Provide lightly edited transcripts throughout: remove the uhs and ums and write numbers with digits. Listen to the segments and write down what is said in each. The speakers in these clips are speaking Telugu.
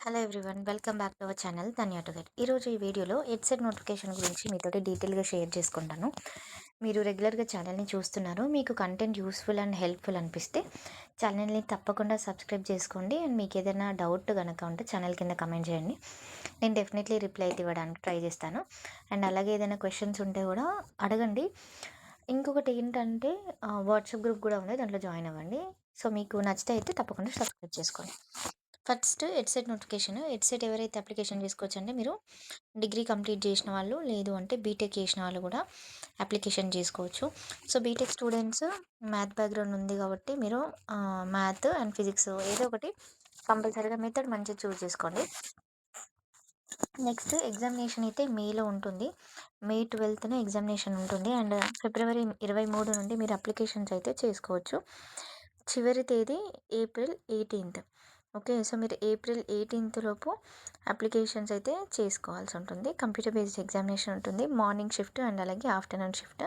Hello everyone, welcome back to our channel Dhanya to get. ఈరోజు ఈ వీడియోలో హెడ్సెట్ నోటిఫికేషన్ గురించి మీతోటి డీటెయిల్గా షేర్ చేసుకుంటాను. మీరు రెగ్యులర్గా ఛానల్ని చూస్తున్నారు, మీకు కంటెంట్ యూస్ఫుల్ అండ్ హెల్ప్ఫుల్ అనిపిస్తే ఛానల్ని తప్పకుండా సబ్స్క్రైబ్ చేసుకోండి. అండ్ మీకు ఏదైనా డౌట్ కనుక ఉంటే ఛానల్ కింద కమెంట్ చేయండి, నేను డెఫినెట్లీ రిప్లై అయితే ఇవ్వడానికి ట్రై చేస్తాను. అండ్ అలాగే ఏదైనా క్వశ్చన్స్ ఉంటే కూడా అడగండి. ఇంకొకటి ఏంటంటే వాట్సాప్ గ్రూప్ కూడా ఉంది, దాంట్లో జాయిన్ అవ్వండి. సో మీకు నచ్చితే అయితే తప్పకుండా సబ్స్క్రైబ్ చేసుకోండి. First headset notification. హెడ్సెట్ ఎవరైతే అప్లికేషన్ చేసుకోవచ్చు అంటే మీరు డిగ్రీ కంప్లీట్ చేసిన వాళ్ళు, లేదు అంటే బీటెక్ చేసిన వాళ్ళు కూడా అప్లికేషన్ చేసుకోవచ్చు. So B Tech students math background ఉంది కాబట్టి మీరు మ్యాథ్ అండ్ ఫిజిక్స్ ఏదో ఒకటి కంపల్సరీగా మెథడ్ మంచిగా చూస్ చేసుకోండి. నెక్స్ట్ ఎగ్జామినేషన్ అయితే మేలో ఉంటుంది, మే 12న ఎగ్జామినేషన్ ఉంటుంది. అండ్ ఫిబ్రవరి 23 నుండి మీరు అప్లికేషన్స్ అయితే చేసుకోవచ్చు. చివరి తేదీ ఏప్రిల్ 18. ఓకే, సో మీరు ఏప్రిల్ 18 లోపు అప్లికేషన్స్ అయితే చేసుకోవాల్సి ఉంటుంది. కంప్యూటర్ బేస్డ్ ఎగ్జామినేషన్ ఉంటుంది, మార్నింగ్ షిఫ్ట్ అండ్ అలాగే ఆఫ్టర్నూన్ షిఫ్ట్.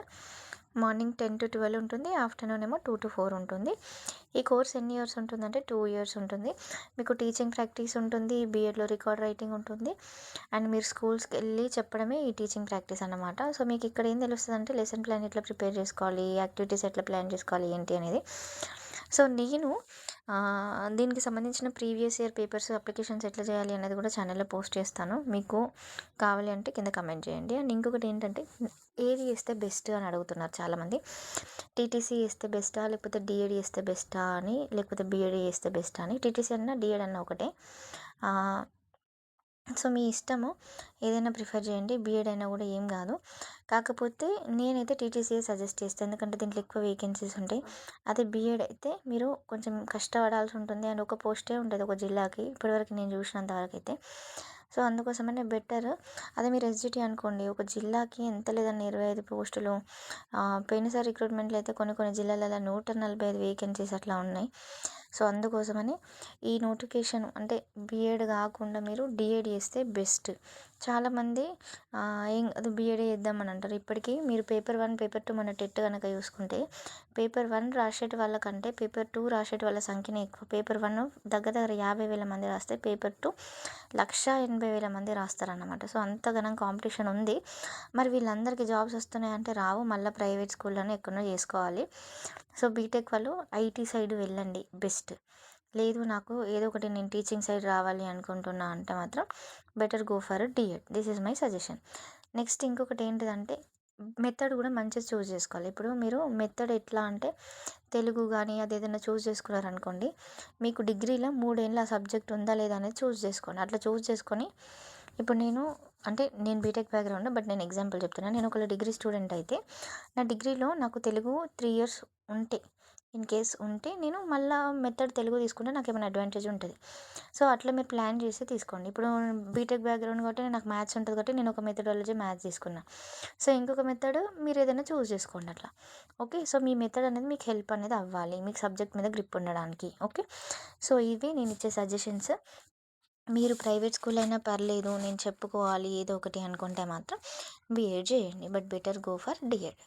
మార్నింగ్ 10 to 12 ఉంటుంది, ఆఫ్టర్నూన్ ఏమో 2 to 4 ఉంటుంది. ఈ కోర్స్ ఎన్ని ఇయర్స్ ఉంటుందంటే 2 years ఉంటుంది. మీకు టీచింగ్ ప్రాక్టీస్ ఉంటుంది, బీఎడ్లో రికార్డ్ రైటింగ్ ఉంటుంది. అండ్ మీరు స్కూల్స్కి వెళ్ళి చెప్పడమే ఈ టీచింగ్ ప్రాక్టీస్ అన్నమాట. సో మీకు ఇక్కడ ఏం తెలుస్తుంది అంటే లెసన్ ప్లాన్ ఎట్లా ప్రిపేర్ చేసుకోవాలి, యాక్టివిటీస్ ఎట్లా ప్లాన్ చేసుకోవాలి ఏంటి అనేది. సో నేను దీనికి సంబంధించిన ప్రీవియస్ ఇయర్ పేపర్స్ అప్లికేషన్స్ ఎట్లా చేయాలి అనేది కూడా ఛానల్లో పోస్ట్ చేస్తాను, మీకు కావాలి అంటే కింద కమెంట్ చేయండి. అండ్ ఇంకొకటి ఏంటంటే ఏది చేస్తే బెస్ట్ అని అడుగుతున్నారు చాలామంది. టీటీసీ చేస్తే బెస్టా, లేకపోతే డిఎడ్ చేస్తే బెస్టా అని, లేకపోతే బీఎడ్ చేస్తే బెస్టా అని. టీటీసీ అన్నా డిఎడ్ అన్నా ఒకటే. సో మీ ఇష్టము, ఏదైనా ప్రిఫర్ చేయండి, బీఎడ్ అయినా కూడా ఏం కాదు. కాకపోతే నేనైతే టీటీసీఏ సజెస్ట్ చేస్తాను, ఎందుకంటే దీంట్లో ఎక్కువ వేకెన్సీస్ ఉంటాయి. అదే బీఎడ్ అయితే మీరు కొంచెం కష్టపడాల్సి ఉంటుంది అండ్ ఒక పోస్టే ఉంటుంది ఒక జిల్లాకి, ఇప్పటివరకు నేను చూసినంత వరకు అయితే. సో అందుకోసమనే బెటర్. అదే మీరు ఎస్జిటి అనుకోండి, ఒక జిల్లాకి ఎంత లేదన్నా 25 పోస్టులు. పోయినసారి రిక్రూట్మెంట్లో అయితే కొన్ని జిల్లాలలో 145 వేకెన్సీస్ అట్లా ఉన్నాయి. సో అందుకోసమని ఈ నోటిఫికేషన్ అంటే బీఎడ్ కాకుండా మీరు డిఎడ్ చేస్తే బెస్ట్. చాలామంది ఏం అది బీఎడ్ చేద్దామని అంటారు. ఇప్పటికీ మీరు పేపర్ 1 పేపర్ 2 మన టెట్ కనుక చూసుకుంటే పేపర్ 1 రాసేటి వాళ్ళకంటే పేపర్ 2 రాసేటి వాళ్ళ సంఖ్యనే ఎక్కువ. పేపర్ 1 దగ్గర 50,000 మంది రాస్తే పేపర్ 2 180,000 మంది రాస్తారన్నమాట. సో అంతగానం కాంపిటీషన్ ఉంది. మరి వీళ్ళందరికీ జాబ్స్ వస్తున్నాయంటే రావు, మళ్ళీ ప్రైవేట్ స్కూల్లోనే ఎక్కడో చేసుకోవాలి. సో బీటెక్ వాళ్ళు ఐటీ సైడ్ వెళ్ళండి బెస్ట్. లేదు నాకు ఏదో ఒకటి నేను టీచింగ్ సైడ్ రావాలి అనుకుంటున్నా అంటే మాత్రం better go for D Ed. This is my suggestion. Next ఇంకొకటి ఏంటిదంటే మెథడ్ కూడా మంచిగా చూస్ చేసుకోవాలి. ఇప్పుడు మీరు మెథడ్ ఎట్లా అంటే తెలుగు కానీ అది ఏదైనా చూస్ చేసుకున్నారనుకోండి, మీకు డిగ్రీలో 3 ఏళ్ళ సబ్జెక్ట్ ఉందా లేదా అనేది చూస్ చేసుకోండి. అట్లా చూస్ చేసుకొని ఇప్పుడు నేను బీటెక్ బ్యాక్గ్రౌండ్, బట్ నేను ఎగ్జాంపుల్ చెప్తున్నాను. నేను ఒకవేళ డిగ్రీ స్టూడెంట్ అయితే నా డిగ్రీలో నాకు తెలుగు 3 years ఉంటే, ఇన్ కేస్ ఉంటే నేను మళ్ళీ మెథడ్ తెలుగు తీసుకుంటే నాకు ఏమైనా అడ్వాంటేజ్ ఉంటుంది. సో అట్లా మీరు ప్లాన్ చేసి తీసుకోండి. ఇప్పుడు బీటెక్ బ్యాక్గ్రౌండ్ కాబట్టి నాకు మ్యాథ్స్ ఉంటుంది కాబట్టి నేను ఒక మెథడాలజీ మ్యాథ్స్ తీసుకున్నా. సో ఇంకొక మెథడ్ మీరు ఏదైనా చూస్ చేసుకోండి అట్లా. ఓకే, సో మీ మెథడ్ అనేది మీకు హెల్ప్ అనేది అవ్వాలి, మీకు సబ్జెక్ట్ మీద గ్రిప్ ఉండడానికి. ఓకే, సో ఇవి నేను ఇచ్చే సజెషన్స్. మీరు ప్రైవేట్ స్కూల్ అయినా పర్లేదు, నేను చెప్పుకోవాలి ఏదో ఒకటి అనుకుంటే మాత్రం బీఎడ్ చేయండి, but better go for D.Ed.